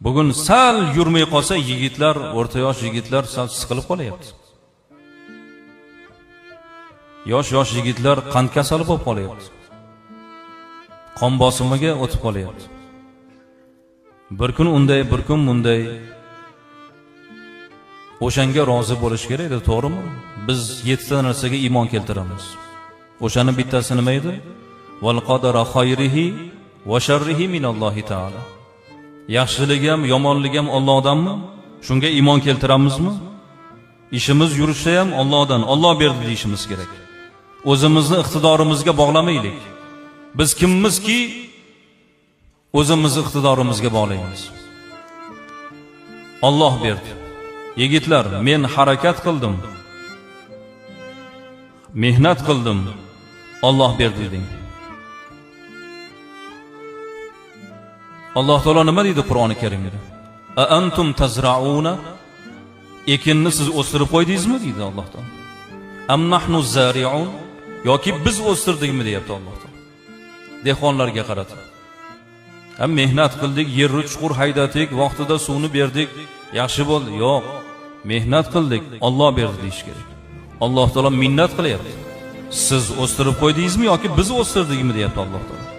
Bugun sal yurmay qolsa yigitlar, o'rta yosh yigitlar sal siqilib qolyapti. Yosh yigitlar qand kasali bo'lib qolyapti. Qon bosimiga o'tib qolyapti. Bir kun unday, bir kun bunday. O'shanga rozi bo'lish kerak edi, to'g'rimi? Biz 7 ta narsaga iymon keltiramiz. O'shaning bittasi nima edi? Val qadara khayrihi va sharrihi minallohi taala. Yaxshiligi ham, yomonligi ham Allohdanmi? Shunga iymon keltiramizmi? Ishimiz yurishsa ham Allohdan, Alloh berdi deyishimiz kerak. O'zimizni iqtidorimizga bog'lamaylik. Biz kimmizki o'zimizni iqtidorimizga bog'laymiz. Alloh berdi. Yigitlar, men harakat qildim. Mehnat qildim. Alloh berdi deng. Alloh taolo nima deydi Qur'oni Karimda? A antum tazrauna? Ekinni siz o'stirib qo'ydingizmi deydi Alloh taolo. Am nahnu zari'un? Yoki biz o'stirdikmi deyapti Alloh taolo. Dehqonlarga qaratib. Ham mehnat qildik, yerni chuqur haydadik, vaqtida suvni berdik, yaxshi bo'ldi. Yo'q. Mehnat qildik, Alloh berdi deyish kerak. Alloh taolo minnat qilyapti. Siz o'stirib qo'ydingizmi yoki biz o'stirdikmi deyapti Alloh taolo.